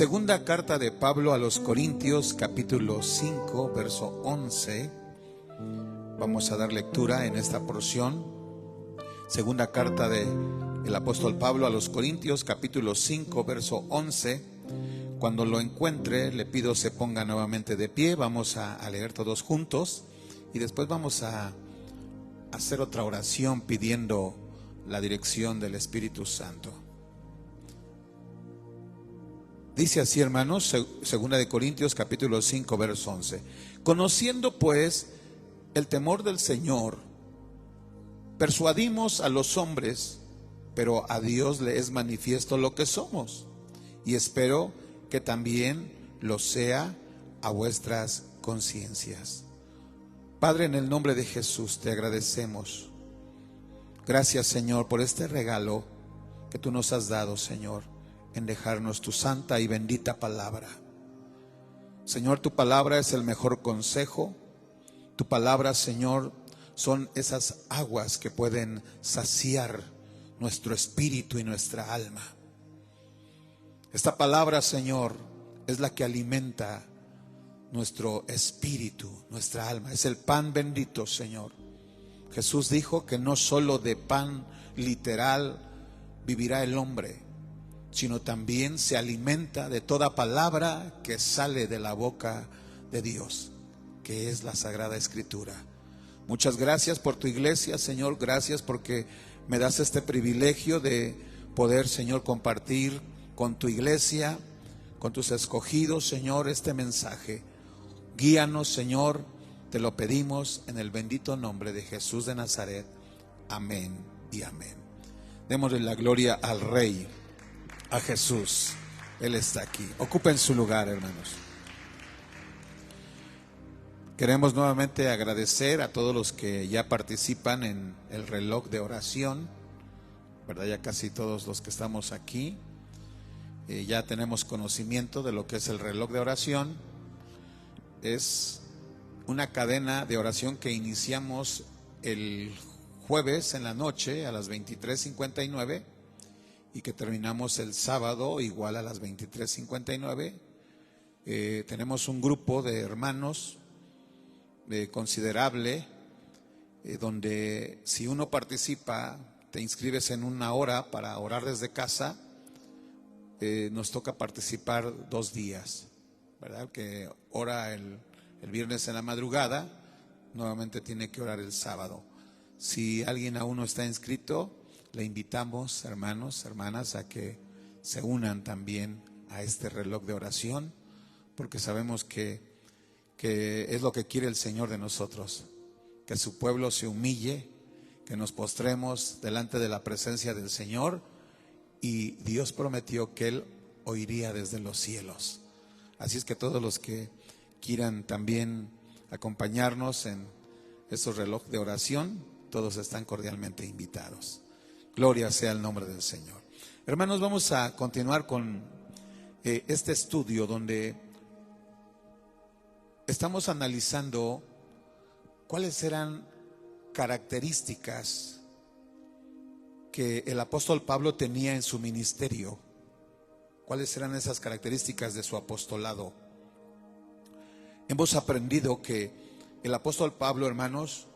Segunda carta de Pablo a los Corintios, capítulo 5, verso 11. Vamos a dar lectura en esta porción. Segunda carta del apóstol Pablo a los Corintios, capítulo 5, verso 11. Cuando lo encuentre, le pido se ponga nuevamente de pie. Vamos a leer todos juntos y después vamos a hacer otra oración pidiendo la dirección del Espíritu Santo. Dice así, hermanos, segunda de Corintios capítulo 5, verso 11. Conociendo pues el temor del Señor, persuadimos a los hombres, pero a Dios le es manifiesto lo que somos, y espero que también lo sea a vuestras conciencias. Padre, en el nombre de Jesús te agradecemos. Gracias, Señor, por este regalo que tú nos has dado, Señor, en dejarnos tu santa y bendita palabra. Señor, tu palabra es el mejor consejo. Tu palabra, Señor, son esas aguas que pueden saciar nuestro espíritu y nuestra alma. Esta palabra, Señor, es la que alimenta nuestro espíritu, nuestra alma. Es el pan bendito, Señor. Jesús dijo que no solo de pan literal vivirá el hombre, sino también se alimenta de toda palabra que sale de la boca de Dios, que es la Sagrada Escritura. Muchas gracias por tu iglesia, Señor. Gracias porque me das este privilegio de poder, Señor, compartir con tu iglesia, con tus escogidos, Señor, este mensaje. Guíanos, Señor, te lo pedimos en el bendito nombre de Jesús de Nazaret. Amén y amén. Démosle la gloria al Rey, a Jesús. Él está aquí. Ocupen su lugar, hermanos. Queremos nuevamente agradecer a todos los que ya participan en el reloj de oración, ¿verdad? Ya casi todos los que estamos aquí ya tenemos conocimiento de lo que es el reloj de oración. Es una cadena de oración que iniciamos el jueves en la noche a las 23:59 y que terminamos el sábado igual a las 23:59. Tenemos un grupo de hermanos considerable, donde si uno participa, te inscribes en una hora para orar desde casa. Nos toca participar 2 días, ¿verdad? Que ora el viernes en la madrugada, nuevamente tiene que orar el sábado. Si alguien aún no está inscrito, le invitamos, hermanos, hermanas, a que se unan también a este reloj de oración, porque sabemos que es lo que quiere el Señor de nosotros, que su pueblo se humille, que nos postremos delante de la presencia del Señor, y Dios prometió que Él oiría desde los cielos. Así es que todos los que quieran también acompañarnos en estos reloj de oración, todos están cordialmente invitados. Gloria sea el nombre del Señor. Hermanos, vamos a continuar con este estudio donde estamos analizando cuáles eran características que el apóstol Pablo tenía en su ministerio. ¿Cuáles eran esas características de su apostolado? Hemos aprendido que el apóstol Pablo, hermanos,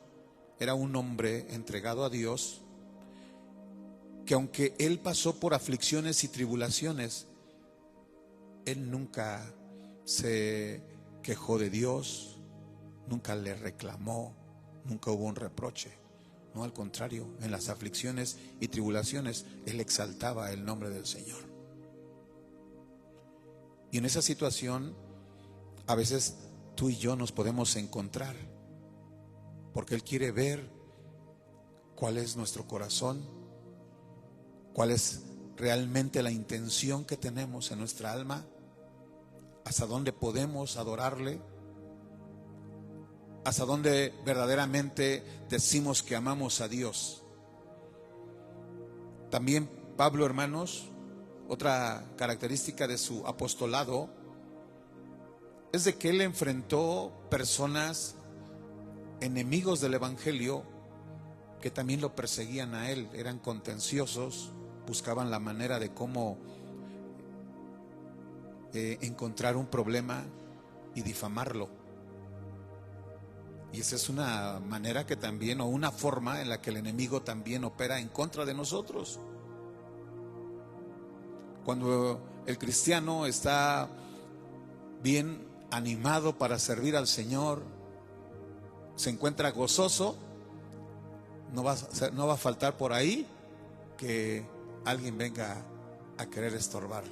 era un hombre entregado a Dios, que aunque él pasó por aflicciones y tribulaciones, él nunca se quejó de Dios, nunca le reclamó, nunca hubo un reproche. No, al contrario, en las aflicciones y tribulaciones él exaltaba el nombre del Señor. Y en esa situación a veces tú y yo nos podemos encontrar, porque Él quiere ver cuál es nuestro corazón, cuál es realmente la intención que tenemos en nuestra alma, hasta dónde podemos adorarle, hasta dónde verdaderamente decimos que amamos a Dios. También Pablo, hermanos, otra característica de su apostolado es de que él enfrentó personas enemigos del evangelio que también lo perseguían a él, eran contenciosos, buscaban la manera de cómo encontrar un problema y difamarlo. Y esa es una manera que también, o una forma en la que el enemigo también opera en contra de nosotros. Cuando el cristiano está bien animado para servir al Señor, se encuentra gozoso, no va a faltar por ahí que alguien venga a querer estorbar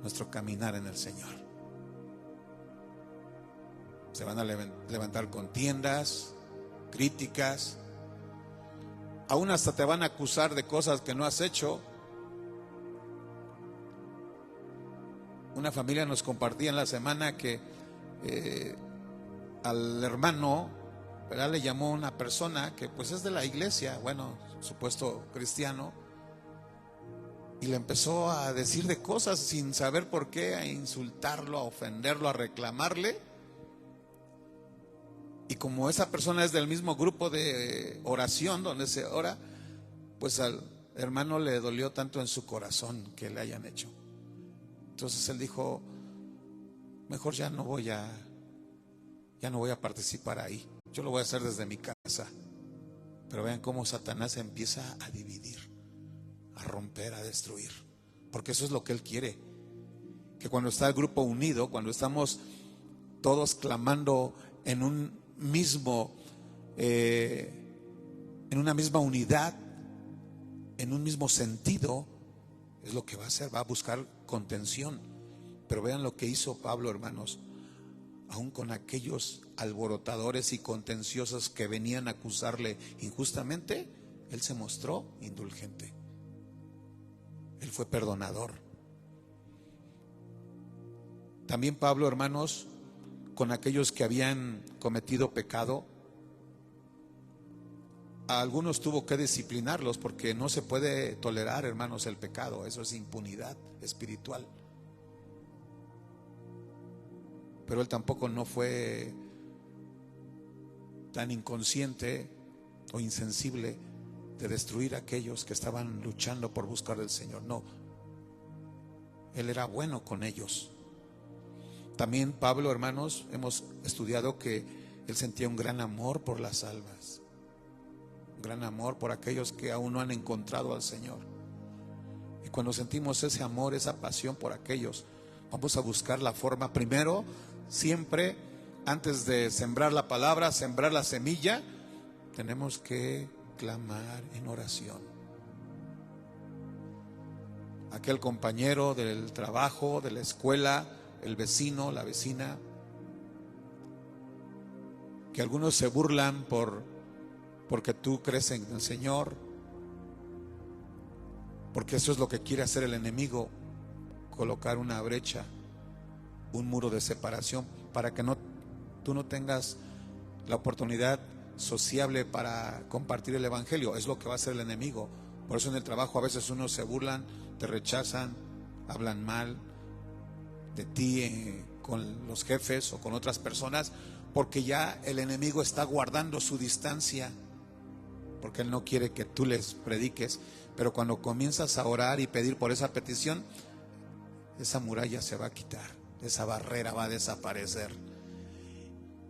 nuestro caminar en el Señor. Se van a levantar contiendas, críticas, aún hasta te van a acusar de cosas que no has hecho. Una familia nos compartía en la semana que al hermano, ¿verdad?, le llamó una persona que pues es de la iglesia, bueno, supuesto cristiano, y le empezó a decir de cosas sin saber por qué, a insultarlo, a ofenderlo, a reclamarle. Y como esa persona es del mismo grupo de oración donde se ora, pues al hermano le dolió tanto en su corazón que le hayan hecho. Entonces él dijo, mejor ya no voy a participar ahí. Yo lo voy a hacer desde mi casa. Pero vean cómo Satanás empieza a dividir, a romper, a destruir. Porque eso es lo que él quiere. Que cuando está el grupo unido, cuando estamos todos clamando en un mismo, en una misma unidad, en un mismo sentido, es lo que va a hacer, va a buscar contención. Pero vean lo que hizo Pablo, hermanos. Aún con aquellos alborotadores y contenciosos que venían a acusarle injustamente, él se mostró indulgente. Él fue perdonador. También Pablo, hermanos, con aquellos que habían cometido pecado, a algunos tuvo que disciplinarlos, porque no se puede tolerar, hermanos, el pecado. Eso es impunidad espiritual. Pero él tampoco no fue tan inconsciente o insensible de destruir a aquellos que estaban luchando por buscar al Señor. No, él era bueno con ellos. También Pablo, hermanos, hemos estudiado que él sentía un gran amor por las almas, un gran amor por aquellos que aún no han encontrado al Señor. Y cuando sentimos ese amor, esa pasión por aquellos, vamos a buscar la forma, primero, siempre, antes de sembrar la palabra, sembrar la semilla, tenemos que clamar en oración. Aquel compañero del trabajo, de la escuela, el vecino, la vecina, que algunos se burlan porque tú crees en el Señor, porque eso es lo que quiere hacer el enemigo, colocar una brecha, un muro de separación, para que tú no tengas la oportunidad sociable para compartir el evangelio. Es lo que va a hacer el enemigo. Por eso en el trabajo a veces unos se burlan, te rechazan, hablan mal de ti con los jefes o con otras personas, porque ya el enemigo está guardando su distancia, porque él no quiere que tú les prediques. Pero cuando comienzas a orar y pedir por esa petición, esa muralla se va a quitar, esa barrera va a desaparecer.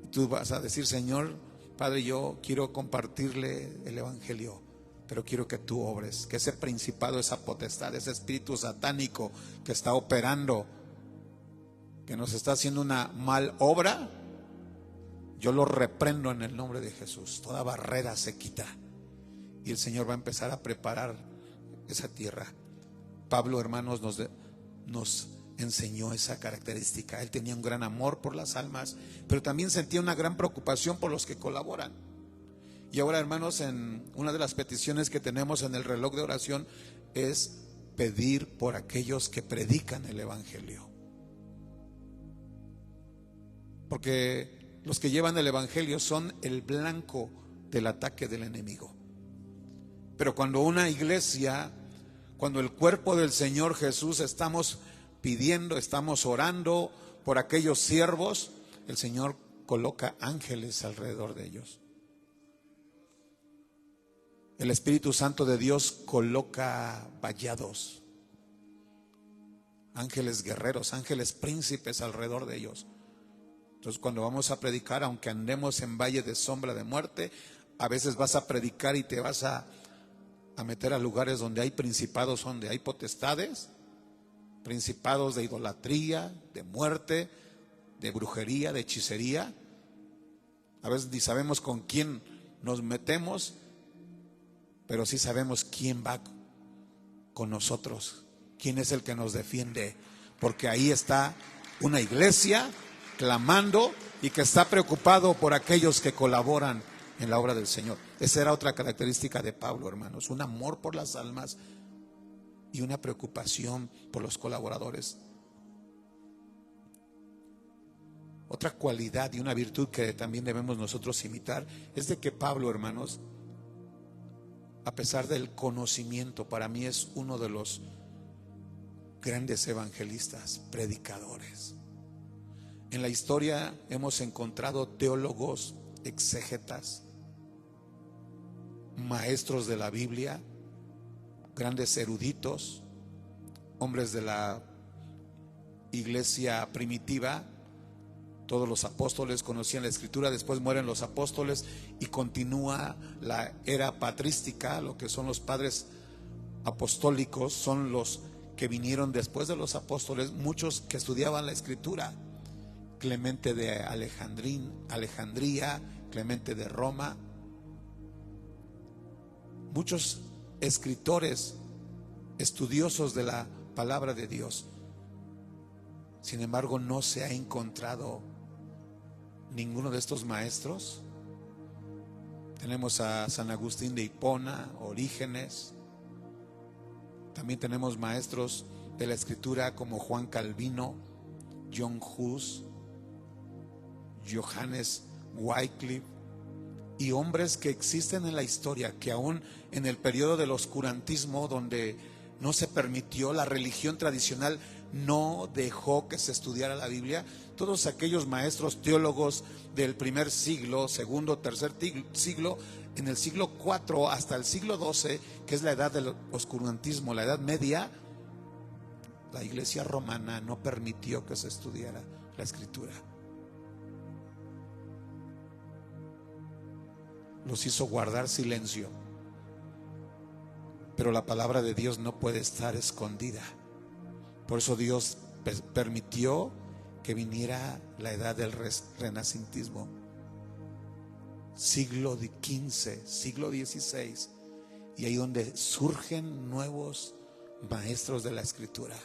Y tú vas a decir, Señor, Padre, yo quiero compartirle el evangelio, pero quiero que tú obres, que ese principado, esa potestad, ese espíritu satánico que está operando, que nos está haciendo una mal obra, yo lo reprendo en el nombre de Jesús. Toda barrera se quita y el Señor va a empezar a preparar esa tierra. Pablo, hermanos, nos enseñó esa característica. Él tenía un gran amor por las almas, pero también sentía una gran preocupación por los que colaboran. Y ahora, hermanos, en una de las peticiones que tenemos en el reloj de oración es pedir por aquellos que predican el evangelio, porque los que llevan el evangelio son el blanco del ataque del enemigo. Pero cuando una iglesia, cuando el cuerpo del Señor Jesús estamos pidiendo, estamos orando por aquellos siervos, el Señor coloca ángeles alrededor de ellos. El Espíritu Santo de Dios coloca vallados ángeles guerreros, ángeles príncipes alrededor de ellos. Entonces, cuando vamos a predicar, aunque andemos en valle de sombra de muerte, a veces vas a predicar y te vas a meter a lugares donde hay principados, donde hay potestades, principados de idolatría, de muerte, de brujería, de hechicería. A veces ni sabemos con quién nos metemos, pero sí sabemos quién va con nosotros, quién es el que nos defiende, porque ahí está una iglesia clamando y que está preocupado por aquellos que colaboran en la obra del Señor. Esa era otra característica de Pablo, hermanos, un amor por las almas y una preocupación por los colaboradores. Otra cualidad y una virtud que también debemos nosotros imitar es de que Pablo, hermanos, a pesar del conocimiento, para mí es uno de los grandes evangelistas, predicadores. En la historia hemos encontrado teólogos, exégetas, maestros de la Biblia, grandes eruditos, hombres de la iglesia primitiva. Todos los apóstoles conocían la escritura, después mueren los apóstoles y continúa la era patrística. Lo que son los padres apostólicos son los que vinieron después de los apóstoles, muchos que estudiaban la escritura. Clemente de Alejandría, Clemente de Roma, muchos escritores, estudiosos de la palabra de Dios. Sin embargo, no se ha encontrado ninguno de estos maestros. Tenemos a San Agustín de Hipona, Orígenes. También tenemos maestros de la escritura como Juan Calvino, John Hus, Johannes Wycliffe, y hombres que existen en la historia, que aún en el periodo del oscurantismo, donde no se permitió, la religión tradicional no dejó que se estudiara la Biblia, todos aquellos maestros teólogos del primer siglo, segundo, tercer siglo, en el siglo IV hasta el siglo XII, que es la edad del oscurantismo, la Edad Media, la iglesia romana no permitió que se estudiara la escritura. Los hizo guardar silencio. Pero la palabra de Dios no puede estar escondida. Por eso Dios permitió que viniera la edad del renacentismo, siglo XV, siglo XVI, y ahí donde surgen nuevos maestros de la escritura.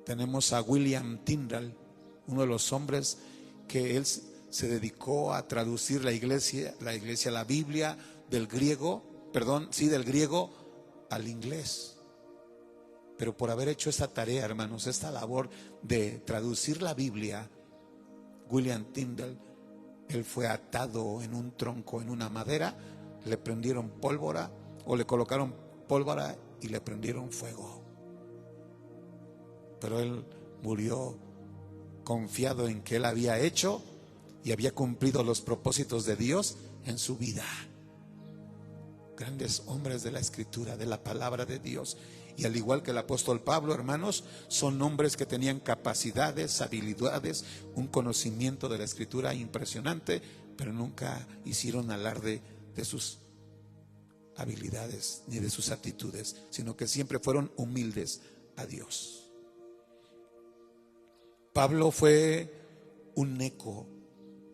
Tenemos a William Tyndale, uno de los hombres que él se dedicó a traducir la Biblia del griego al inglés. Pero por haber hecho esta tarea, hermanos, esta labor de traducir la Biblia, William Tyndale, él fue atado en un tronco, en una madera, le prendieron pólvora o le colocaron pólvora y le prendieron fuego. Pero él murió confiado en que él había hecho y había cumplido los propósitos de Dios en su vida. Grandes hombres de la escritura, de la palabra de Dios. Y al igual que el apóstol Pablo, hermanos, son hombres que tenían capacidades, habilidades, un conocimiento de la escritura impresionante, pero nunca hicieron alarde de sus habilidades ni de sus aptitudes, sino que siempre fueron humildes a Dios. Pablo fue un eco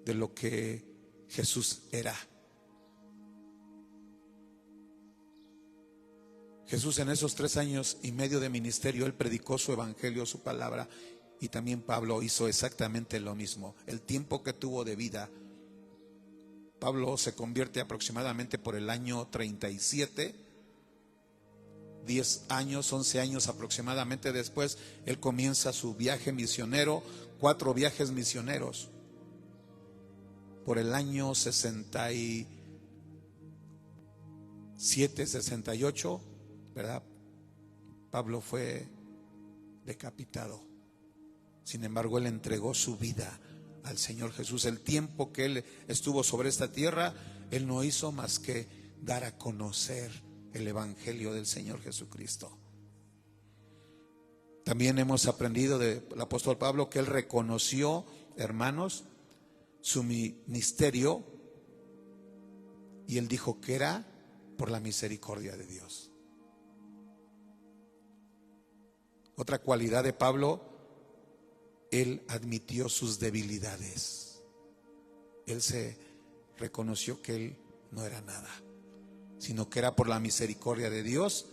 de lo que Jesús era. Jesús en esos 3 años y medio de ministerio, él predicó su evangelio, su palabra, y también Pablo hizo exactamente lo mismo. El tiempo que tuvo de vida, Pablo se convierte aproximadamente por el año 37, 10 años, 11 años aproximadamente después, él comienza su viaje misionero, 4 viajes misioneros. Por el año 67, 68, ¿verdad? Pablo fue decapitado. Sin embargo, él entregó su vida al Señor Jesús. El tiempo que él estuvo sobre esta tierra, él no hizo más que dar a conocer el evangelio del Señor Jesucristo. También hemos aprendido del apóstol Pablo que él reconoció, hermanos, su ministerio, y él dijo que era por la misericordia de Dios. Otra cualidad de Pablo, él admitió sus debilidades. Él se reconoció que él no era nada, sino que era por la misericordia de Dios,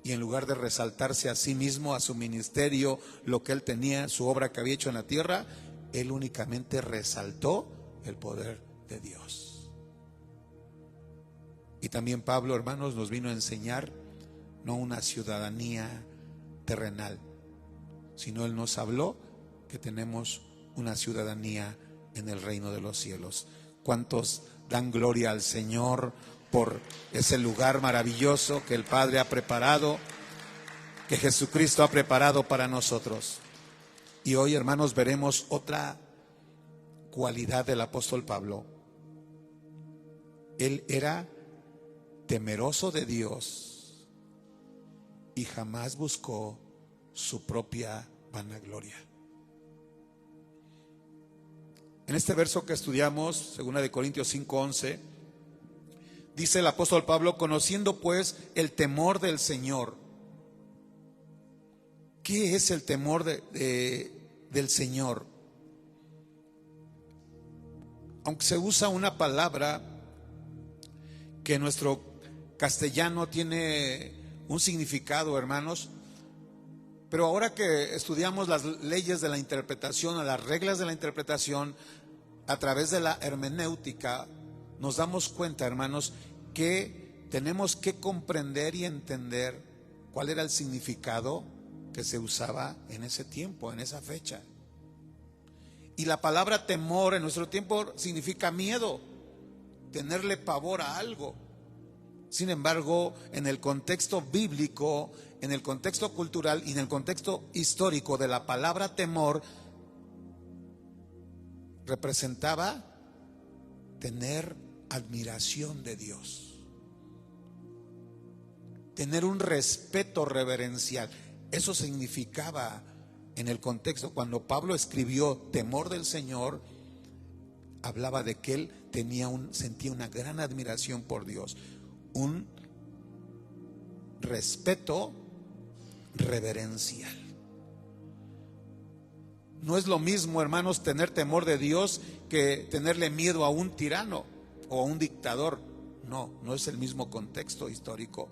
y en lugar de resaltarse a sí mismo, a su ministerio, lo que él tenía, su obra que había hecho en la tierra, él únicamente resaltó el poder de Dios. Y también Pablo, hermanos, nos vino a enseñar no una ciudadanía terrenal, sino él nos habló que tenemos una ciudadanía en el reino de los cielos. ¿Cuántos dan gloria al Señor por ese lugar maravilloso que el Padre ha preparado, que Jesucristo ha preparado para nosotros? Y hoy, hermanos, veremos otra cualidad del apóstol Pablo. Él era temeroso de Dios y jamás buscó su propia vanagloria. En este verso que estudiamos, 2 de Corintios 5:11, dice el apóstol Pablo: conociendo pues el temor del Señor. ¿Qué es el temor del Señor? Aunque se usa una palabra que en nuestro castellano tiene un significado, hermanos, pero ahora que estudiamos las leyes de la interpretación, las reglas de la interpretación, a través de la hermenéutica, nos damos cuenta, hermanos, que tenemos que comprender y entender cuál era el significado que se usaba en ese tiempo, en esa fecha. Y la palabra temor en nuestro tiempo significa miedo, tenerle pavor a algo. Sin embargo, en el contexto bíblico, en el contexto cultural y en el contexto histórico de la palabra temor, representaba tener admiración de Dios, tener un respeto reverencial. Eso significaba en el contexto. Cuando Pablo escribió temor del Señor, hablaba de que él sentía una gran admiración por Dios, un respeto reverencial. No es lo mismo, hermanos, tener temor de Dios que tenerle miedo a un tirano o a un dictador. No es el mismo contexto histórico.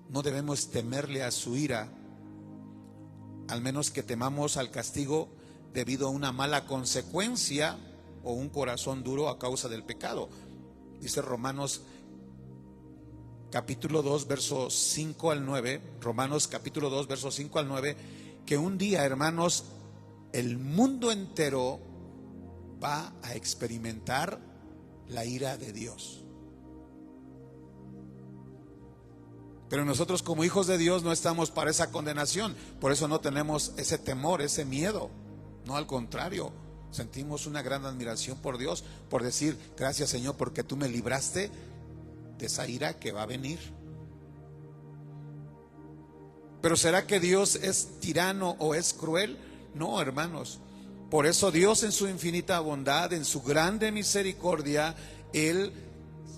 No debemos temerle a su ira, al menos que temamos al castigo debido a una mala consecuencia o un corazón duro a causa del pecado. Dice Romanos capítulo 2, versos 5 al 9, Romanos capítulo 2, versos 5 al 9, que un día, hermanos, el mundo entero va a experimentar la ira de Dios. Pero nosotros como hijos de Dios no estamos para esa condenación. Por eso no tenemos ese temor, ese miedo. No, al contrario, sentimos una gran admiración por Dios, por decir: gracias, Señor, porque tú me libraste de esa ira que va a venir. Pero ¿será que Dios es tirano o es cruel? No, hermanos. Por eso Dios, en su infinita bondad, en su grande misericordia, Él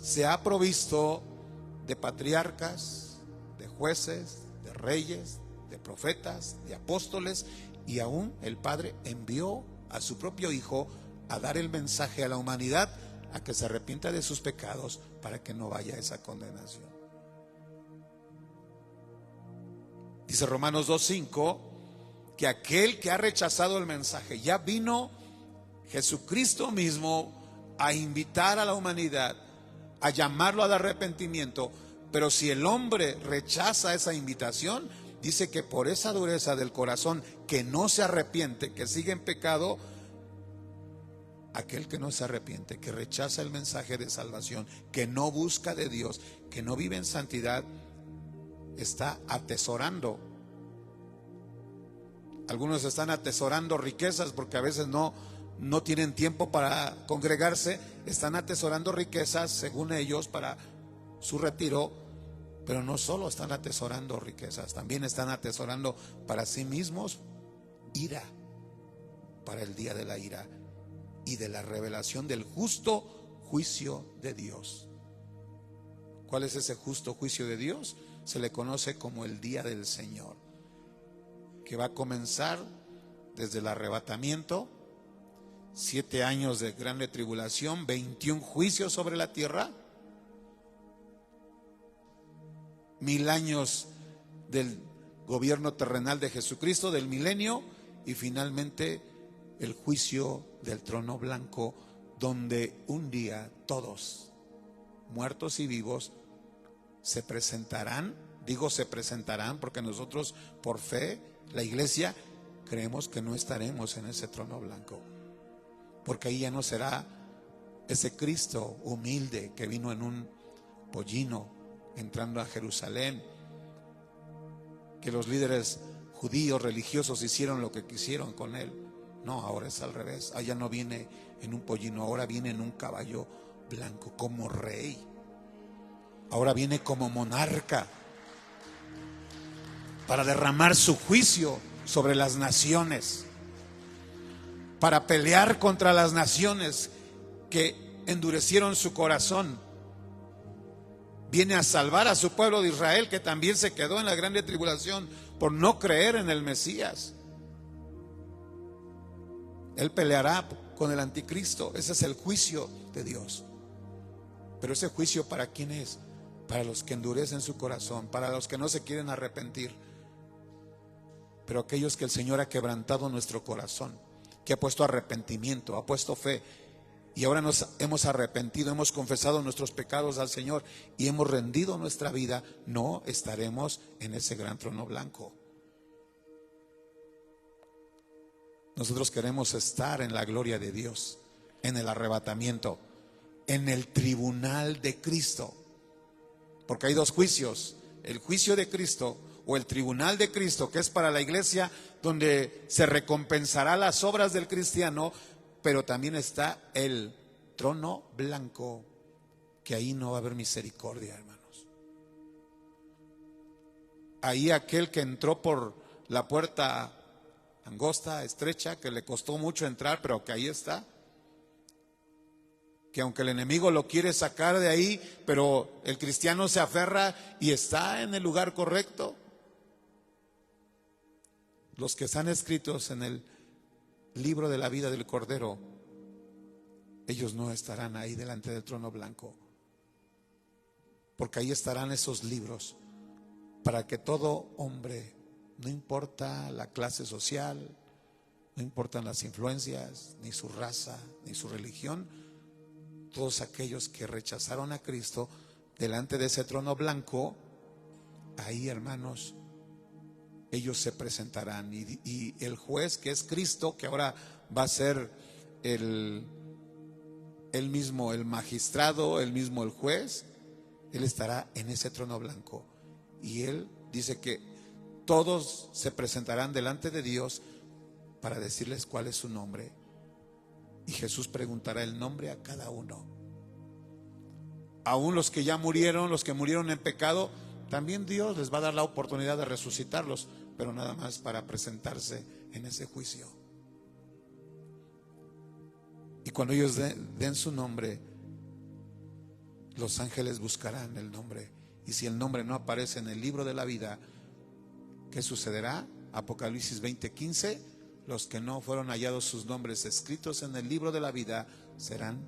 se ha provisto de patriarcas, de jueces, de reyes, de profetas, de apóstoles, y aún el Padre envió a su propio Hijo a dar el mensaje a la humanidad, a que se arrepienta de sus pecados para que no vaya a esa condenación. Dice Romanos 2:5 que aquel que ha rechazado el mensaje, ya vino Jesucristo mismo a invitar a la humanidad, a llamarlo al arrepentimiento. Pero si el hombre rechaza esa invitación, dice que por esa dureza del corazón, que no se arrepiente, que sigue en pecado, aquel que no se arrepiente, que rechaza el mensaje de salvación, que no busca de Dios, que no vive en santidad, está atesorando. Algunos están atesorando riquezas porque a veces no tienen tiempo para congregarse. Están atesorando riquezas, según ellos, para su retiro, Pero no solo están atesorando riquezas, también están atesorando para sí mismos ira, para el día de la ira y de la revelación del justo juicio de Dios. ¿Cuál es ese justo juicio de Dios? Se le conoce como el día del Señor, que va a comenzar desde el arrebatamiento, 7 años de grande tribulación, 21 juicios sobre la tierra, 1000 años del gobierno terrenal de Jesucristo, del milenio, y finalmente el juicio del trono blanco, donde un día todos, muertos y vivos, se presentarán. Digo se presentarán porque nosotros por fe, la iglesia, creemos que no estaremos en ese trono blanco, porque ahí ya no será ese Cristo humilde que vino en un pollino entrando a Jerusalén, que los líderes judíos religiosos hicieron lo que quisieron con él. No, ahora es al revés. Allá no viene en un pollino, ahora viene en un caballo blanco como rey. Ahora viene como monarca para derramar su juicio sobre las naciones, para pelear contra las naciones que endurecieron su corazón. Viene a salvar a su pueblo de Israel, que también se quedó en la grande tribulación por no creer en el Mesías. Él peleará con el anticristo. Ese es el juicio de Dios. Pero ese juicio, ¿para quién es? Para los que endurecen su corazón, para los que no se quieren arrepentir. Pero aquellos que el Señor ha quebrantado nuestro corazón, que ha puesto arrepentimiento, ha puesto fe, y ahora nos hemos arrepentido, hemos confesado nuestros pecados al Señor y hemos rendido nuestra vida, no estaremos en ese gran trono blanco. Nosotros queremos estar en la gloria de Dios, en el arrebatamiento, en el tribunal de Cristo. Porque hay dos juicios: el juicio de Cristo o el tribunal de Cristo, que es para la iglesia, donde se recompensará las obras del cristiano. Pero también está el trono blanco, que ahí no va a haber misericordia, hermanos. Ahí aquel que entró por la puerta angosta, estrecha, que le costó mucho entrar, pero que ahí está, que aunque el enemigo lo quiere sacar de ahí, pero el cristiano se aferra y está en el lugar correcto. Los que están escritos en el libro de la vida del Cordero, ellos no estarán ahí delante del trono blanco, porque ahí estarán esos libros para que todo hombre, no importa la clase social, no importan las influencias, ni su raza, ni su religión, todos aquellos que rechazaron a Cristo, delante de ese trono blanco, ahí, hermanos, ellos se presentarán, y el juez, que es Cristo, que ahora va a ser él mismo el magistrado, él mismo el juez, él estará en ese trono blanco, y él dice que todos se presentarán delante de Dios para decirles cuál es su nombre, y Jesús preguntará el nombre a cada uno. Aún los que ya murieron, los que murieron en pecado, también Dios les va a dar la oportunidad de resucitarlos, pero nada más para presentarse en ese juicio. Y cuando ellos den su nombre, los ángeles buscarán el nombre, y si el nombre no aparece en el libro de la vida, ¿qué sucederá? Apocalipsis 20:15: los que no fueron hallados sus nombres escritos en el libro de la vida serán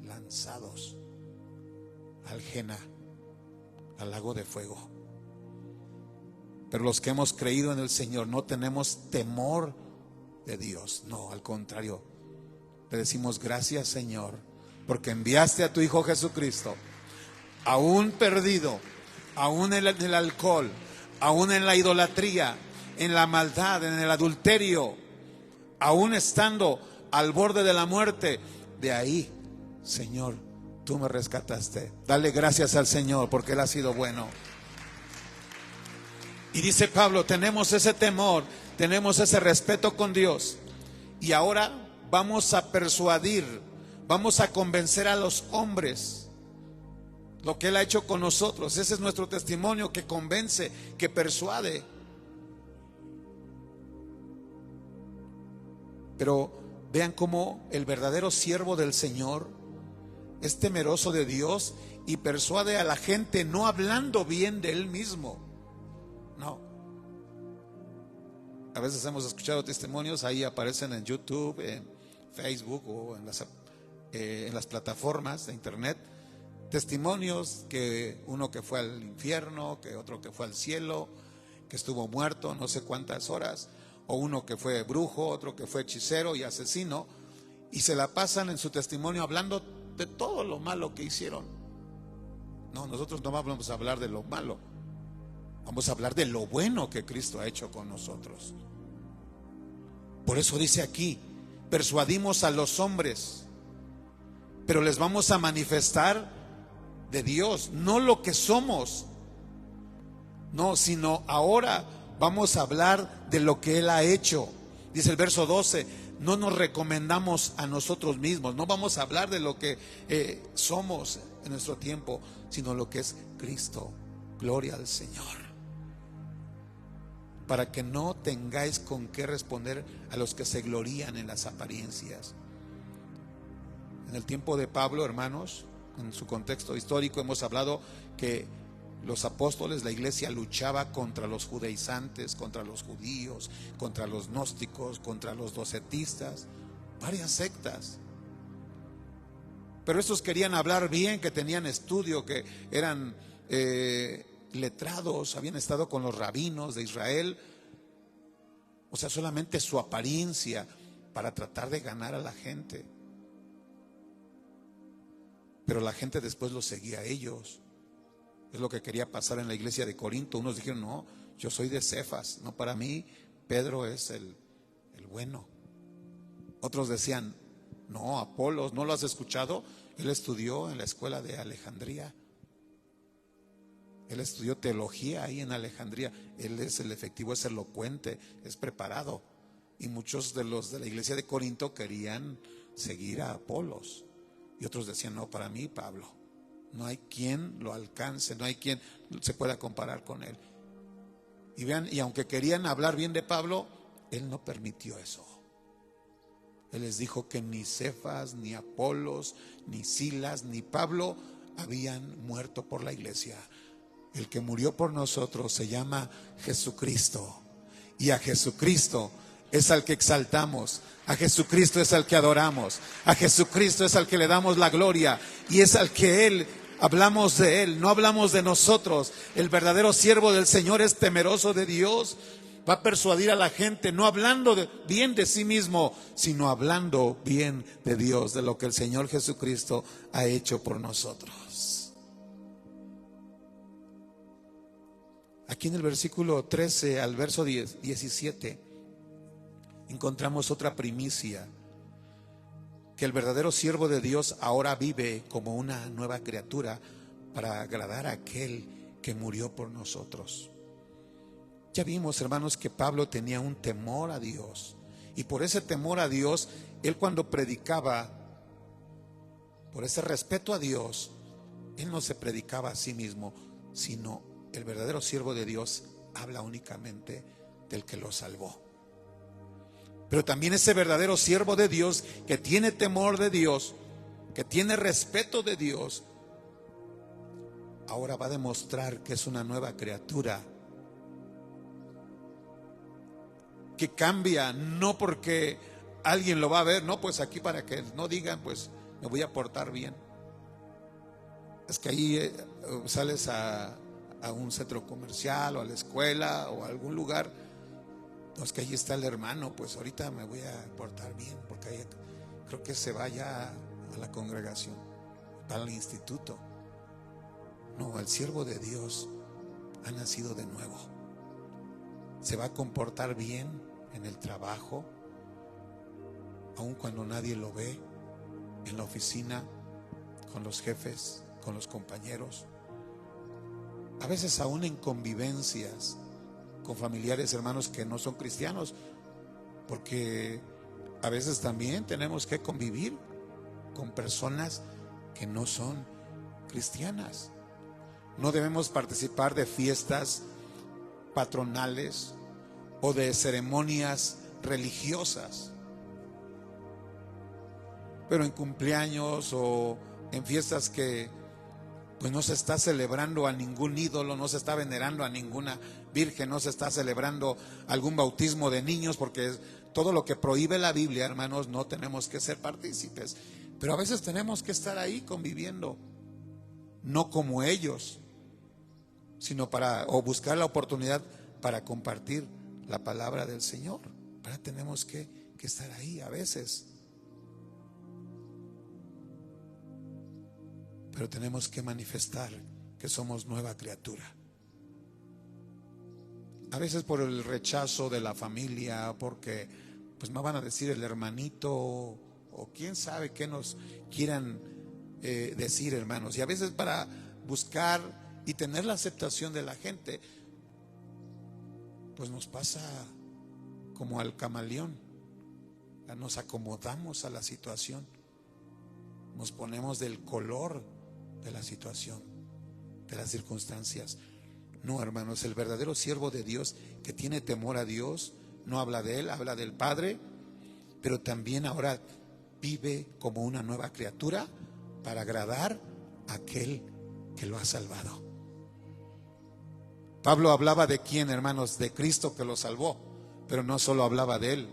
lanzados al Jena, al lago de fuego. Pero los que hemos creído en el Señor no tenemos temor de Dios, no, al contrario, le decimos: gracias, Señor, porque enviaste a tu Hijo Jesucristo, aún perdido, aún en el alcohol, aún en la idolatría, en la maldad, en el adulterio, aún estando al borde de la muerte. De ahí, Señor, tú me rescataste. Dale gracias al Señor, porque Él ha sido bueno. Y dice Pablo, tenemos ese temor, tenemos ese respeto con Dios, y ahora vamos a persuadir, vamos a convencer a los hombres lo que Él ha hecho con nosotros. Ese es nuestro testimonio que convence, que persuade. Pero vean cómo el verdadero siervo del Señor es temeroso de Dios y persuade a la gente no hablando bien de Él mismo. No. A veces hemos escuchado testimonios, ahí aparecen en YouTube, en Facebook o en las plataformas de internet, testimonios que uno que fue al infierno, que otro que fue al cielo, que estuvo muerto no sé cuántas horas, o uno que fue brujo, otro que fue hechicero y asesino, y se la pasan en su testimonio hablando de todo lo malo que hicieron. No, nosotros no vamos a hablar de lo malo, vamos a hablar de lo bueno que Cristo ha hecho con nosotros. Por eso dice aquí, persuadimos a los hombres, pero les vamos a manifestar de Dios, no lo que somos, no, sino ahora vamos a hablar de lo que Él ha hecho. Dice el verso 12, no nos recomendamos a nosotros mismos, no vamos a hablar de lo que somos en nuestro tiempo, sino lo que es Cristo. Gloria al Señor. Para que no tengáis con qué responder a los que se glorían en las apariencias. En el tiempo de Pablo, hermanos, en su contexto histórico, hemos hablado que los apóstoles, la iglesia luchaba contra los judaizantes, contra los judíos, contra los gnósticos, contra los docetistas, varias sectas. Pero estos querían hablar bien, que tenían estudio, que eran letrados, habían estado con los rabinos de Israel. O sea, solamente su apariencia para tratar de ganar a la gente. Pero la gente después los seguía a ellos. Es lo que quería pasar en la iglesia de Corinto. Unos dijeron, no, yo soy de Cefas, no, para mí Pedro es el bueno. Otros decían, no, Apolos, ¿no lo has escuchado? Él estudió en la escuela de Alejandría. Él estudió teología ahí en Alejandría. Él es el efectivo, es elocuente, es preparado. Y muchos de los de la iglesia de Corinto querían seguir a Apolos. Y otros decían, no, para mí Pablo. No hay quien lo alcance, no hay quien se pueda comparar con él. Y vean, y aunque querían hablar bien de Pablo, él no permitió eso. Él les dijo que ni Cefas, ni Apolos, ni Silas, ni Pablo habían muerto por la iglesia. El que murió por nosotros se llama Jesucristo. Y a Jesucristo es al que exaltamos, a Jesucristo es al que adoramos, a Jesucristo es al que le damos la gloria y es al que hablamos de Él, no hablamos de nosotros. El verdadero siervo del Señor es temeroso de Dios, va a persuadir a la gente, no hablando bien de sí mismo, sino hablando bien de Dios, de lo que el Señor Jesucristo ha hecho por nosotros. Aquí en el versículo 13 al verso 17 encontramos otra primicia, que el verdadero siervo de Dios ahora vive como una nueva criatura para agradar a aquel que murió por nosotros. Ya vimos, hermanos, que Pablo tenía un temor a Dios, y por ese temor a Dios, él cuando predicaba, por ese respeto a Dios, él no se predicaba a sí mismo, sino el verdadero siervo de Dios habla únicamente del que lo salvó. Pero también ese verdadero siervo de Dios que tiene temor de Dios, que tiene respeto de Dios, ahora va a demostrar que es una nueva criatura, que cambia, no porque alguien lo va a ver, no, pues aquí para que no digan, pues me voy a portar bien. Es que ahí sales a un centro comercial o a la escuela o a algún lugar. No, es que ahí está el hermano, pues ahorita me voy a portar bien, porque ahí creo que se vaya a la congregación, al instituto. No, el siervo de Dios ha nacido de nuevo. Se va a comportar bien en el trabajo, aun cuando nadie lo ve, en la oficina, con los jefes, con los compañeros, a veces aún en convivencias con familiares, hermanos que no son cristianos, porque a veces también tenemos que convivir con personas que no son cristianas. No debemos participar de fiestas patronales o de ceremonias religiosas. Pero en cumpleaños o en fiestas que pues no se está celebrando a ningún ídolo, no se está venerando a ninguna virgen, no se está celebrando algún bautismo de niños, porque todo lo que prohíbe la Biblia, hermanos, no tenemos que ser partícipes. Pero a veces tenemos que estar ahí conviviendo, no como ellos, sino o buscar la oportunidad para compartir la palabra del Señor. Ahora tenemos que estar ahí a veces. Pero tenemos que manifestar que somos nueva criatura. A veces por el rechazo de la familia, porque pues me van a decir el hermanito, o quién sabe qué nos quieran decir, hermanos. Y a veces para buscar y tener la aceptación de la gente, pues nos pasa como al camaleón. Nos acomodamos a la situación, nos ponemos del color de la situación, de las circunstancias. No, hermanos, el verdadero siervo de Dios que tiene temor a Dios no habla de él, habla del Padre, pero también ahora vive como una nueva criatura para agradar a aquel que lo ha salvado. Pablo hablaba de quién, hermanos, de Cristo que lo salvó, pero no solo hablaba de él,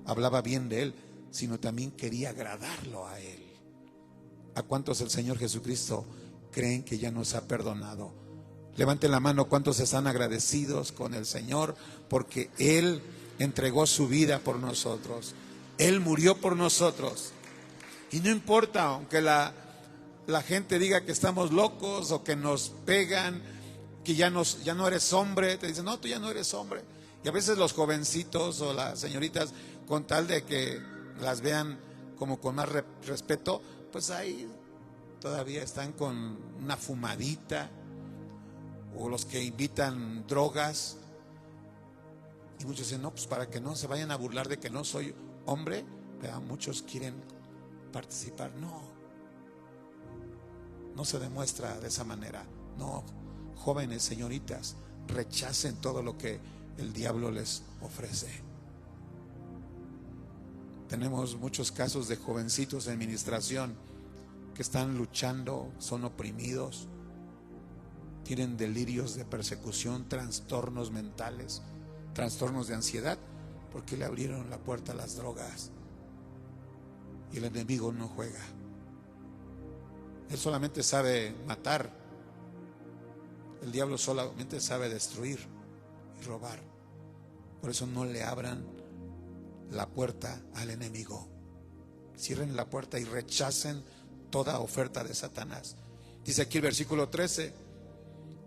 hablaba bien de él, sino también quería agradarlo a él. ¿A cuántos el Señor Jesucristo creen que ya nos ha perdonado? Levanten la mano, ¿cuántos están agradecidos con el Señor? Porque Él entregó su vida por nosotros. Él murió por nosotros. Y no importa, aunque la gente diga que estamos locos o que nos pegan, que ya no eres hombre, te dicen, no, tú ya no eres hombre. Y a veces los jovencitos o las señoritas, con tal de que las vean como con más respeto, pues ahí todavía están con una fumadita, o los que invitan drogas. Y muchos dicen, no, pues para que no se vayan a burlar de que no soy hombre, pero muchos quieren participar. No se demuestra de esa manera. No, jóvenes, señoritas, rechacen todo lo que el diablo les ofrece. Tenemos muchos casos de jovencitos en ministración que están luchando, son oprimidos, tienen delirios de persecución, trastornos mentales, trastornos de ansiedad, porque le abrieron la puerta a las drogas. Y el enemigo no juega. Él solamente sabe matar. El diablo solamente sabe destruir y robar. Por eso no le abran la puerta al enemigo. Cierren la puerta y rechacen toda oferta de Satanás. Dice aquí el versículo 13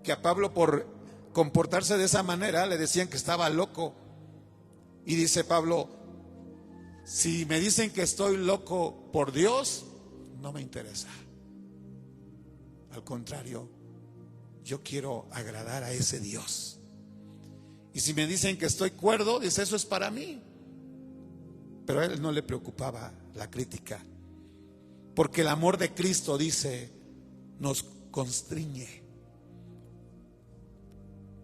que a Pablo, por comportarse de esa manera, le decían que estaba loco. Y dice Pablo, si me dicen que estoy loco por Dios, no me interesa. Al contrario, yo quiero agradar a ese Dios. Y si me dicen que estoy cuerdo, dice, eso es para mí. Pero a él no le preocupaba la crítica, porque el amor de Cristo, dice, nos constriñe.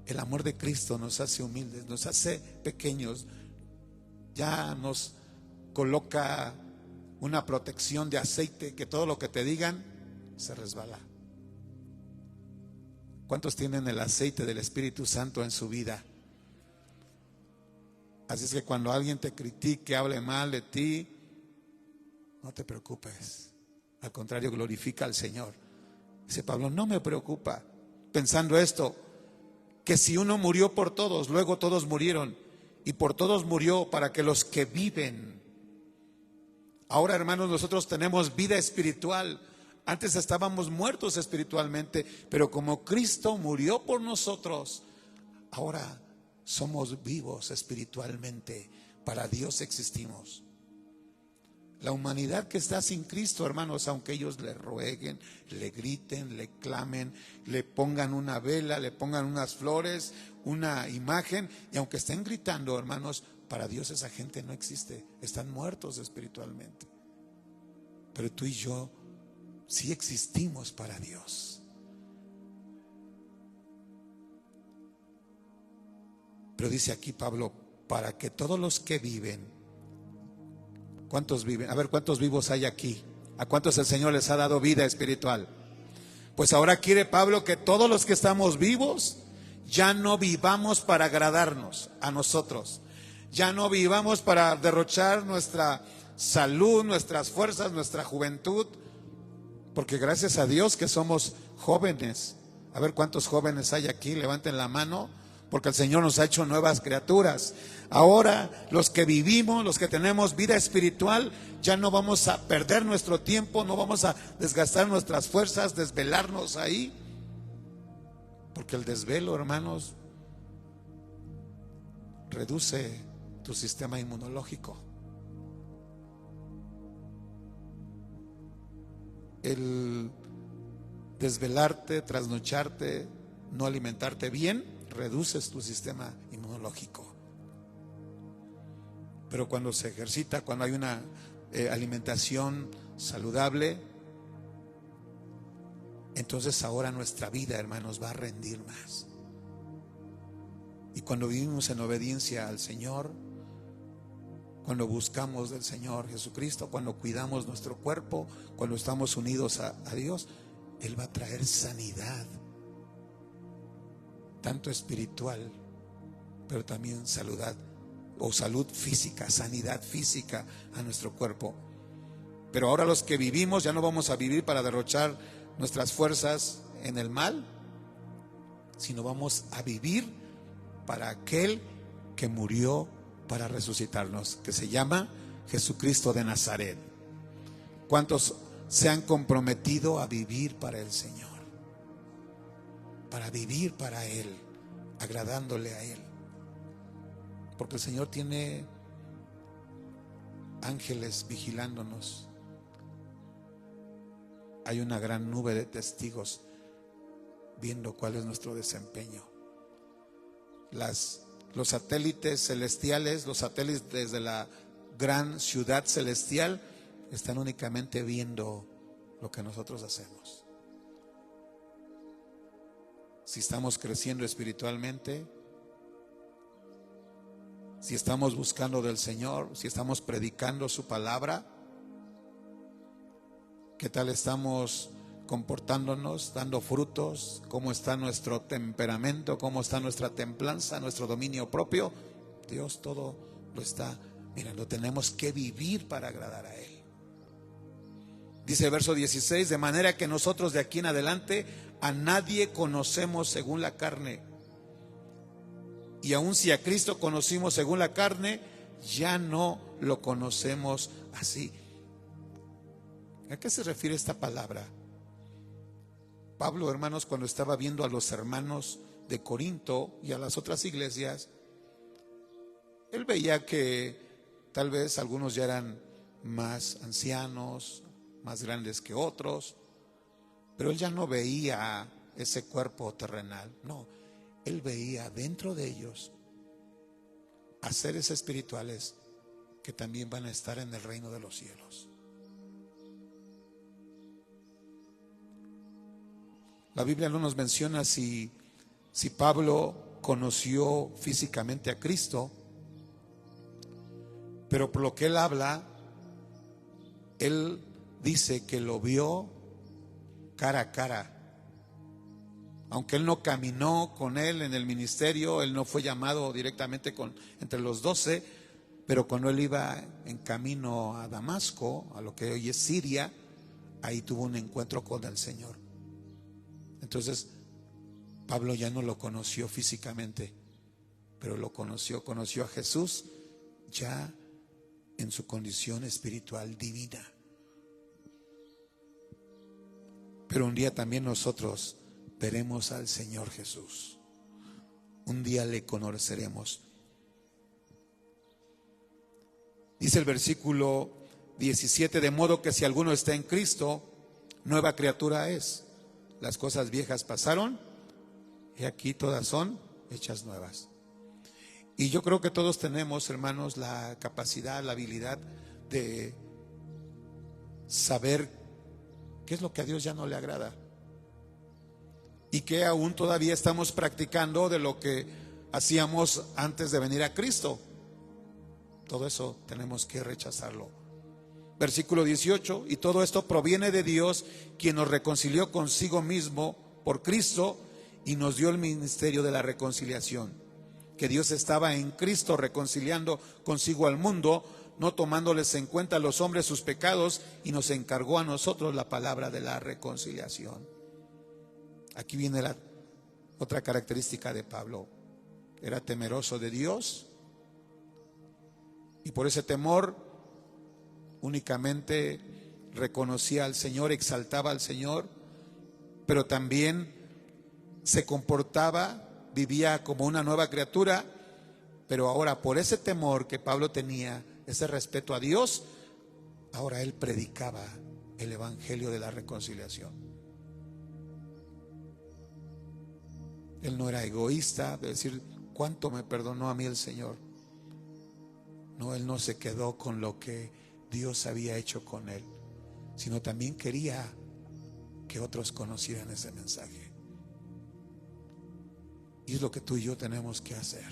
El amor de Cristo nos hace humildes, nos hace pequeños, ya nos coloca una protección de aceite, que todo lo que te digan se resbala. ¿Cuántos tienen el aceite del Espíritu Santo en su vida? Así es que cuando alguien te critique, hable mal de ti, no te preocupes. Al contrario, glorifica al Señor. Dice Pablo, no me preocupa. Pensando esto, que si uno murió por todos, luego todos murieron, y por todos murió para que los que viven. Ahora, hermanos, nosotros tenemos vida espiritual. Antes estábamos muertos espiritualmente, pero como Cristo murió por nosotros, ahora somos vivos espiritualmente. Para Dios existimos. La humanidad que está sin Cristo, hermanos, aunque ellos le rueguen, le griten, le clamen, le pongan una vela, le pongan unas flores, una imagen, y aunque estén gritando, hermanos, para Dios esa gente no existe. Están muertos espiritualmente. Pero tú y yo sí existimos para Dios. Pero dice aquí Pablo, para que todos los que viven, ¿cuántos viven? A ver, ¿cuántos vivos hay aquí? ¿A cuántos el Señor les ha dado vida espiritual? Pues ahora quiere Pablo que todos los que estamos vivos ya no vivamos para agradarnos a nosotros, ya no vivamos para derrochar nuestra salud, nuestras fuerzas, nuestra juventud, porque gracias a Dios que somos jóvenes. A ver cuántos jóvenes hay aquí, levanten la mano, porque el Señor nos ha hecho nuevas criaturas. Ahora los que vivimos, los que tenemos vida espiritual, ya no vamos a perder nuestro tiempo, no vamos a desgastar nuestras fuerzas, desvelarnos ahí, porque el desvelo, hermanos, reduce tu sistema inmunológico. El desvelarte, trasnocharte, no alimentarte bien, reduces tu sistema inmunológico. Pero cuando se ejercita, cuando hay una alimentación saludable, entonces ahora nuestra vida, hermanos, va a rendir más. Y cuando vivimos en obediencia al Señor, cuando buscamos del Señor Jesucristo, cuando cuidamos nuestro cuerpo, cuando estamos unidos a Dios, Él va a traer sanidad, tanto espiritual, pero también salud física, sanidad física a nuestro cuerpo. Pero ahora los que vivimos ya no vamos a vivir para derrochar nuestras fuerzas en el mal, sino vamos a vivir para aquel que murió para resucitarnos, que se llama Jesucristo de Nazaret. ¿Cuántos se han comprometido a vivir para el Señor? Para vivir para Él, agradándole a Él. Porque el Señor tiene ángeles vigilándonos. Hay una gran nube de testigos viendo cuál es nuestro desempeño. Los satélites celestiales, los satélites de la gran ciudad celestial están únicamente viendo lo que nosotros hacemos. Si estamos creciendo espiritualmente, si estamos buscando del Señor, si estamos predicando su palabra, ¿qué tal estamos comportándonos, dando frutos? ¿Cómo está nuestro temperamento? ¿Cómo está nuestra templanza, nuestro dominio propio? Dios todo lo está mirando. Tenemos que vivir para agradar a Él. Dice el verso 16, de manera que nosotros de aquí en adelante a nadie conocemos según la carne. Y aun si a Cristo conocimos según la carne, ya no lo conocemos así. ¿A qué se refiere esta palabra? Pablo, hermanos, cuando estaba viendo a los hermanos de Corinto y a las otras iglesias, él veía que tal vez algunos ya eran más ancianos, más grandes que otros, pero él ya no veía ese cuerpo terrenal, no, él veía dentro de ellos a seres espirituales que también van a estar en el reino de los cielos. La Biblia no nos menciona si Pablo conoció físicamente a Cristo, pero por lo que él habla, él dice que lo vio cara a cara. Aunque él no caminó con él en el ministerio, él no fue llamado directamente entre los 12, pero cuando él iba en camino a Damasco, a lo que hoy es Siria, ahí tuvo un encuentro con el Señor. Entonces, Pablo ya no lo conoció físicamente, pero lo conoció a Jesús ya en su condición espiritual divina. Pero un día también nosotros veremos al Señor Jesús. Un día le conoceremos. Dice el versículo 17, de modo que si alguno está en Cristo, nueva criatura es. Las cosas viejas pasaron y aquí todas son hechas nuevas. Y yo creo que todos tenemos, hermanos, la capacidad, la habilidad de saber ¿Qué es lo que a Dios ya no le agrada? ¿Y qué aún todavía estamos practicando de lo que hacíamos antes de venir a Cristo? Todo eso tenemos que rechazarlo. Versículo 18: y todo esto proviene de Dios, quien nos reconcilió consigo mismo por Cristo y nos dio el ministerio de la reconciliación. Que Dios estaba en Cristo reconciliando consigo al mundo, no tomándoles en cuenta a los hombres sus pecados, y nos encargó a nosotros la palabra de la reconciliación. Aquí viene la otra característica de Pablo. Era temeroso de Dios, y por ese temor únicamente reconocía al Señor, exaltaba al Señor, pero también se comportaba, vivía como una nueva criatura. Pero ahora, por ese temor que Pablo tenía, ese respeto a Dios, ahora él predicaba el evangelio de la reconciliación. Él no era egoísta de decir cuánto me perdonó a mí el Señor. No, él no se quedó con lo que Dios había hecho con él, sino también quería que otros conocieran ese mensaje. Y es lo que tú y yo tenemos que hacer: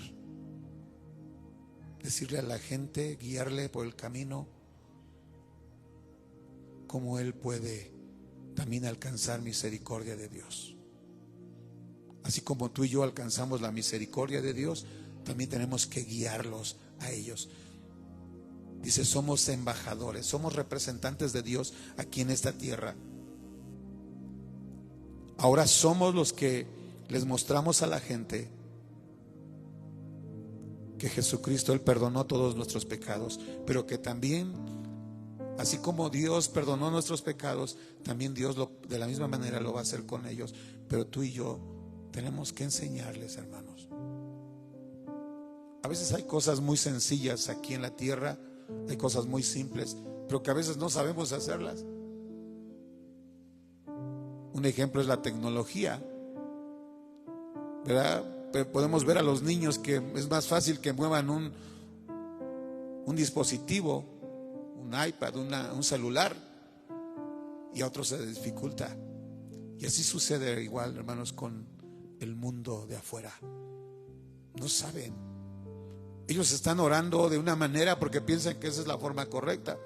decirle a la gente, guiarle por el camino, cómo él puede también alcanzar misericordia de Dios. Así como tú y yo alcanzamos la misericordia de Dios, también tenemos que guiarlos a ellos. Dice, somos embajadores, somos representantes de Dios aquí en esta tierra. Ahora somos los que les mostramos a la gente que Jesucristo, Él perdonó todos nuestros pecados, pero que también, así como Dios perdonó nuestros pecados, también Dios de la misma manera lo va a hacer con ellos. Pero tú y yo tenemos que enseñarles, hermanos. A veces hay cosas muy sencillas aquí en la tierra, hay cosas muy simples, pero que a veces no sabemos hacerlas. Un ejemplo es la tecnología, ¿verdad? Podemos ver a los niños que es más fácil que muevan un dispositivo, un iPad, un celular, y a otros se dificulta. Y así sucede igual, hermanos, con el mundo de afuera. No saben. Ellos están orando de una manera porque piensan que esa es la forma correcta.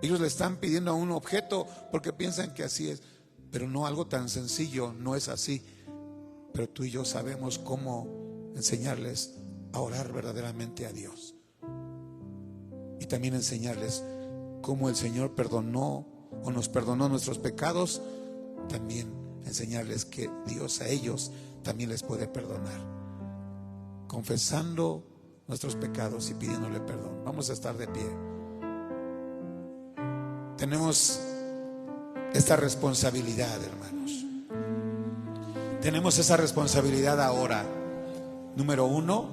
Ellos le están pidiendo a un objeto porque piensan que así es. Pero no, algo tan sencillo no es así. Pero tú y yo sabemos cómo enseñarles a orar verdaderamente a Dios. Y también enseñarles cómo el Señor perdonó o nos perdonó nuestros pecados. También enseñarles que Dios a ellos también les puede perdonar, confesando nuestros pecados y pidiéndole perdón. Vamos a estar de pie. Tenemos esta responsabilidad, hermanos. Tenemos esa responsabilidad ahora. Número 1,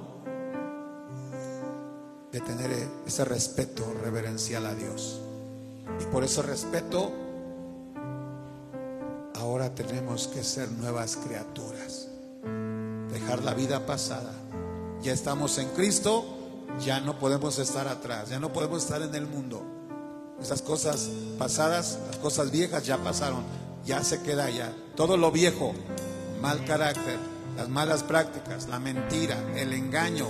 de tener ese respeto reverencial a Dios. Y por ese respeto, ahora tenemos que ser nuevas criaturas. Dejar la vida pasada. Ya estamos en Cristo, ya no podemos estar atrás, ya no podemos estar en el mundo. Esas cosas pasadas, las cosas viejas ya pasaron, ya se queda ya. Todo lo viejo, mal carácter, las malas prácticas, la mentira, el engaño,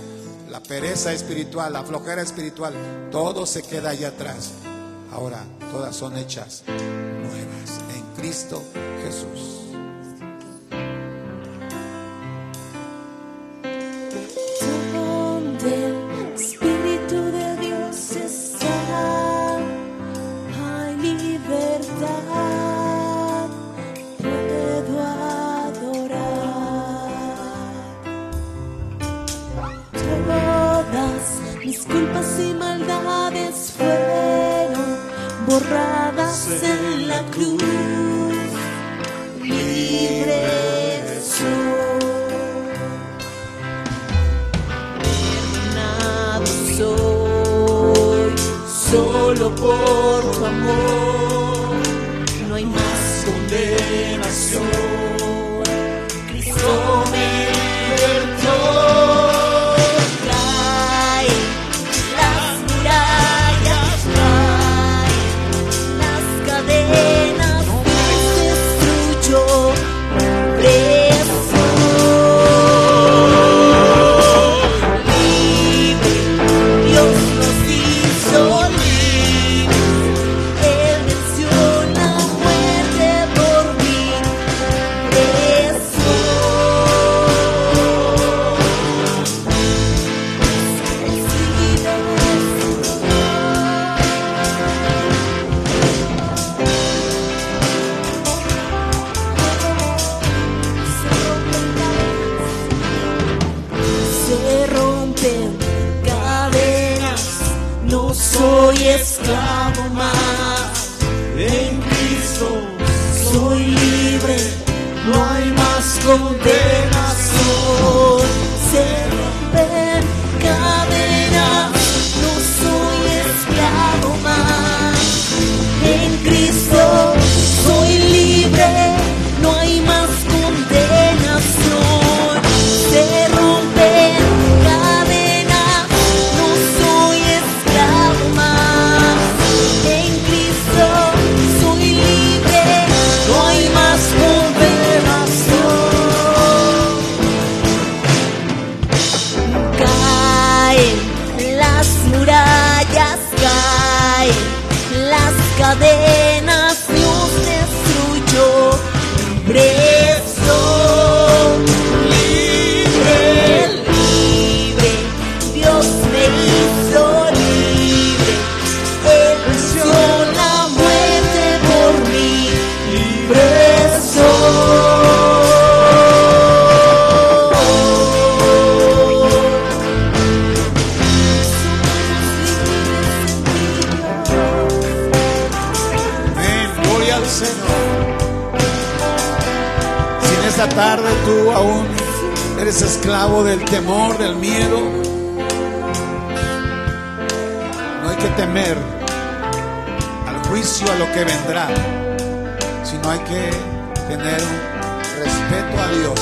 la pereza espiritual, la flojera espiritual, todo se queda allá atrás. Ahora todas son hechas nuevas en Cristo Jesús. Mis culpas y maldades fueron borradas en la cruz. Libre soy, perdonado soy, solo por tu amor. No hay más condenación. Cristo me libertó. Las cadenas soy esclavo más. En Cristo soy libre, no hay más condenación. Se rompen cadenas, no soy esclavo más. En Cristo soy libre, no hay más condenación. Se rompen cadenas, no soy esclavo más. En Cristo soy libre, no hay más condenación. Caen las murallas, caen las cadenas, Dios destruyó. Libre soy, libre, libre, Dios me hizo libre. Él venció la muerte por mí. Libre Amén, gloria al Señor. Si en esta tarde tú aún eres esclavo del temor, del miedo, no hay que temer al juicio, a lo que vendrá, sino hay que tener un respeto a Dios.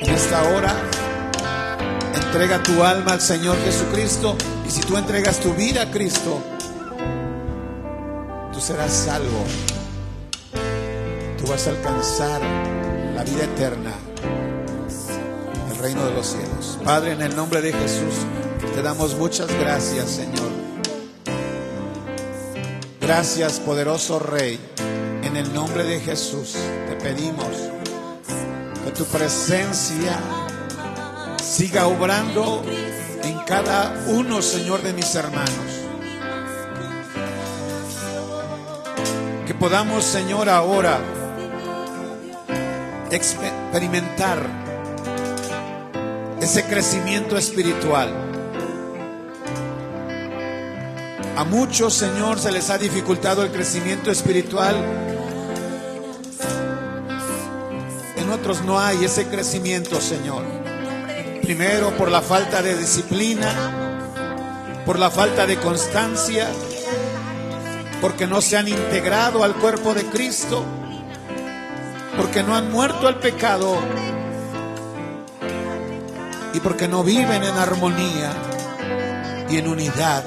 En esta hora, entrega tu alma al Señor Jesucristo, y si tú entregas tu vida a Cristo, tú serás salvo. Tú vas a alcanzar la vida eterna, el reino de los cielos. Padre, en el nombre de Jesús, te damos muchas gracias, Señor. Gracias, poderoso Rey. En el nombre de Jesús te pedimos que tu presencia siga obrando en cada uno, Señor, de mis hermanos. Que podamos, Señor, ahora experimentar ese crecimiento espiritual. A muchos, Señor, se les ha dificultado el crecimiento espiritual. En otros no hay ese crecimiento, Señor. Primero por la falta de disciplina, por la falta de constancia, porque no se han integrado al cuerpo de Cristo, porque no han muerto al pecado y porque no viven en armonía y en unidad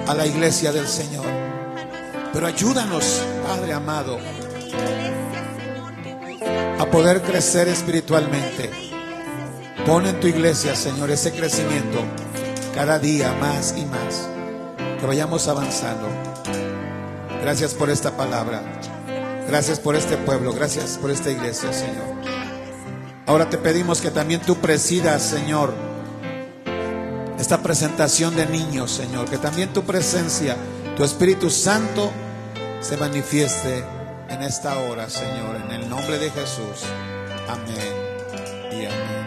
a la iglesia del Señor. Pero ayúdanos, Padre amado, a poder crecer espiritualmente. Pon en tu iglesia, Señor, ese crecimiento cada día más y más, que vayamos avanzando. Gracias por esta palabra. Gracias por este pueblo. Gracias por esta iglesia, Señor. Ahora te pedimos que también tú presidas, Señor, esta presentación de niños, Señor. Que también tu presencia, tu Espíritu Santo se manifieste en esta hora, Señor. En el nombre de Jesús. Amén y amén.